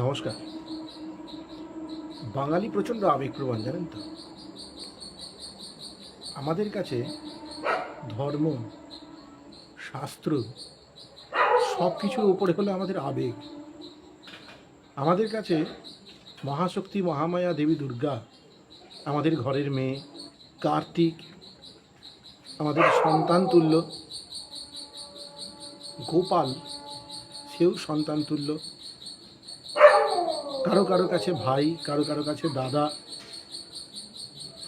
নমস্কার। বাঙালি প্রচণ্ড আবেগপ্রবণ, জানেন তো। আমাদের কাছে ধর্ম, শাস্ত্র সব কিছুর উপরে হলো আমাদের আবেগ। আমাদের কাছে মহাশক্তি মহামায়া দেবী দুর্গা আমাদের ঘরের মেয়ে, কার্তিক আমাদের সন্তান তুল্য, গোপাল সেও সন্তান তুল্য, কারো কারো কাছে ভাই, কারো কারো কাছে দাদা।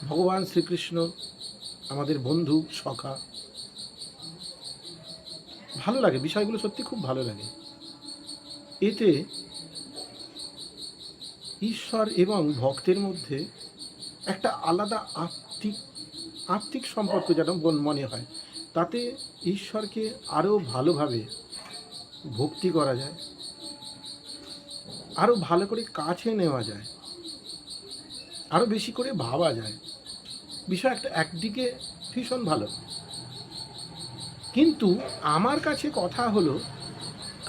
ভগবান শ্রীকৃষ্ণ আমাদের বন্ধু, সখা। ভালো লাগে, বিষয়গুলো সত্যি খুব ভালো লাগে। এতে ঈশ্বর এবং ভক্তের মধ্যে একটা আলাদা আত্মিক সম্পর্ক যেন মনে হয়। তাতে ঈশ্বরকে আরও ভালোভাবে ভক্তি করা যায়, আরও ভালো করে কাছে নেওয়া যায়, আরও বেশি করে ভাবা যায়। বিষয় একদিকে ভীষণ ভালো। কিন্তু আমার কাছে কথা হলো,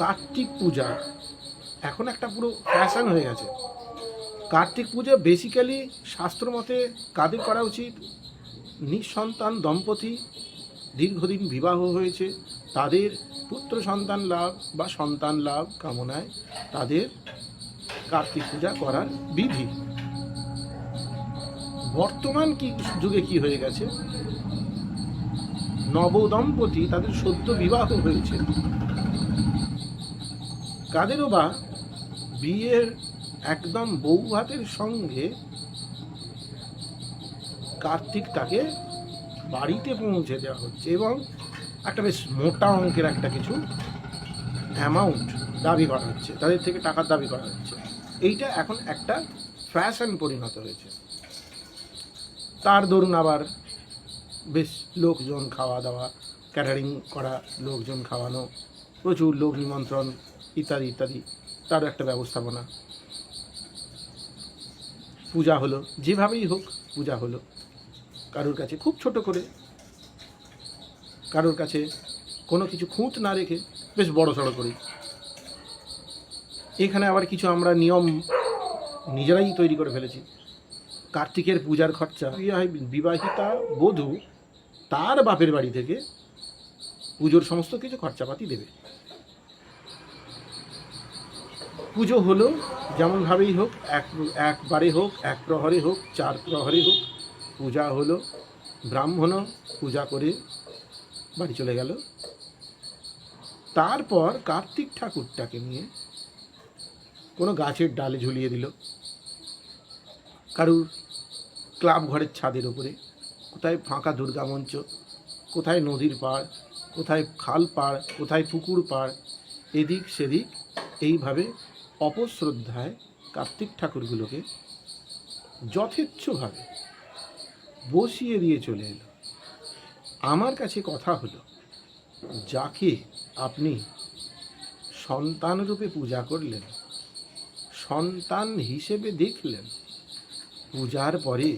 কার্তিক পূজা এখন একটা পুরো ফ্যাশন হয়ে গেছে। কার্তিক পূজা বেসিক্যালি শাস্ত্র মতে কাদের করা উচিত? নিঃসন্তান দম্পতি, দীর্ঘদিন বিবাহ হয়েছে, তাদের পুত্র সন্তান লাভ বা সন্তান লাভ কামনায় তাদের কার্তিক পূজা করার বিধি। বর্তমান যুগে কি হয়ে গেছে, নবদম্পতি তাদের সদ্য বিবাহ হয়েছে, কাদেরও বা বিয়ের একদম বৌভাতের সঙ্গে কার্তিক তাকে বাড়িতে পৌঁছে দেওয়া হচ্ছে এবং একটা বেশ মোটা অঙ্কের একটা কিছু অ্যামাউন্ট দাবি করা হচ্ছে, তাদের থেকে টাকার দাবি করা হচ্ছে। এইটা এখন একটা ফ্যাশন পরিণত হয়েছে। তার দরুন আবার বেশ লোকজন খাওয়া দাওয়া, ক্যাটারিং করা, লোকজন খাওয়ানো, প্রচুর লোক নিমন্ত্রণ ইত্যাদি ইত্যাদি, তার একটা ব্যবস্থাপনা। পূজা হলো, যেভাবেই হোক পূজা হলো, কারোর কাছে খুব ছোট করে, কারোর কাছে কোনো কিছু খুঁত না রেখে বেশ বড় সড়ো করি। এখানে আবার কিছু আমরা নিয়ম নিজেরাই তৈরি করে ফেলেছি। কার্তিকের পূজার খরচা বিবাহিতা বধূ তার বাপের বাড়ি থেকে পুজোর সমস্ত কিছু খরচাপাতি দেবে। পুজো হলো যেমনভাবেই হোক, একবারে হোক, এক প্রহরে হোক, 4 প্রহরে হোক, পূজা হলো। ব্রাহ্মণও পূজা করে বাড়ি চলে গেল। তারপর কার্তিক ঠাকুরটাকে নিয়ে কোনো গাছের ডালে ঝুলিয়ে দিল, কারুর ক্লাব ঘরের ছাদের ওপরে, কোথায় ফাঁকা দুর্গা মঞ্চ, কোথায় নদীর পাড়, কোথায় খাল পাড়, কোথায় পুকুর পাড়, এদিক সেদিক এইভাবে অপশ্রদ্ধায় কার্তিক ঠাকুরগুলোকে যথেচ্ছভাবে বসিয়ে দিয়ে চলে এলো। আমার কাছে কথা হলো, যাকে আপনি সন্তানরূপে পূজা করলেন, সন্তান হিসেবে দেখলেন, পূজার পরে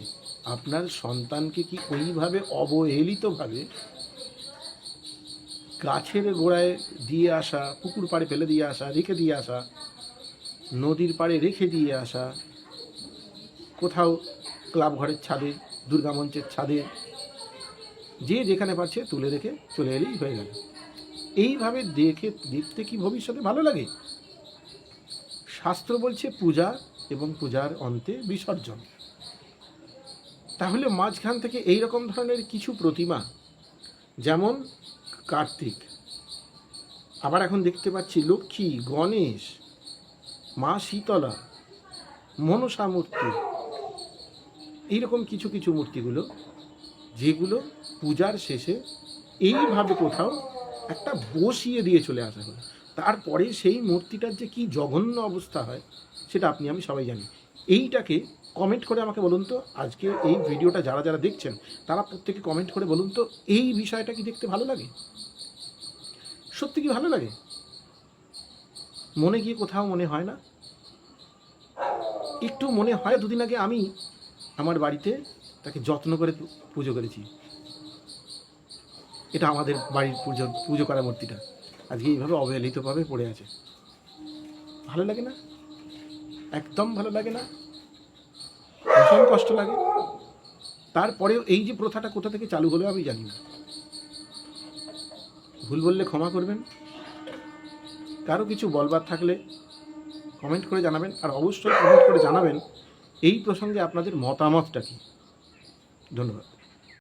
আপনার সন্তানকে কি ওইভাবে অবহেলিতভাবে গাছের গোড়ায় দিয়ে আসা, পুকুর পাড়ে ফেলে দিয়ে আসা, রেখে দিয়ে আসা, নদীর পাড়ে রেখে দিয়ে আসা, কোথাও ক্লাব ঘরের ছাদে, দুর্গা মঞ্চের ছাদে, যে যেখানে পারছে তুলে রেখে চলে এলেই হয়ে গেল? এইভাবে দেখতে কি ভবিষ্যতে ভালো লাগে? শাস্ত্র বলছে পূজা এবং পূজার অন্তে বিসর্জন। তাহলে মাঝখান থেকে এই রকম ধরনের কিছু প্রতিমা, যেমন কার্তিক, আবার এখন দেখতে পাচ্ছি লক্ষ্মী, গণেশ, মা শীতলা, মনসা মূর্তি, এইরকম কিছু কিছু মূর্তিগুলো, যেগুলো পূজার শেষে এইভাবে কোথাও একটা বসিয়ে দিয়ে চলে আসা হলো। তারপরে সেই মূর্তিটার যে কি জঘন্য অবস্থা হয় সেটা আপনি আমি সবাই জানি। এইটাকে কমেন্ট করে আমাকে বলুন তো, আজকে এই ভিডিওটা যারা যারা দেখছেন তারা প্রত্যেকে কমেন্ট করে বলুন তো, এই বিষয়টা কি দেখতে ভালো লাগে? সত্যি কি ভালো লাগে? মনে গিয়ে কোথাও মনে হয় না? একটু মনে হয়। দুদিন আগে আমি আমার বাড়িতে তাকে যত্ন করে পুজো করেছি। এটা আমাদের বাড়ির পুজো করা মূর্তিটা আজকে এইভাবে অবহেলিতভাবে পড়ে আছে। ভালো লাগে না? একদম ভালো লাগে না, ভীষণ কষ্ট লাগে। তারপরেও এই যে প্রথাটা কোথা থেকে চালু হলো আমি জানি না। ভুল বললে ক্ষমা করবেন। কারো কিছু বলবার থাকলে কমেন্ট করে জানাবেন, আর অবশ্যই কমেন্ট করে জানাবেন এই প্রসঙ্গে আপনাদের মতামতটা কী। ধন্যবাদ।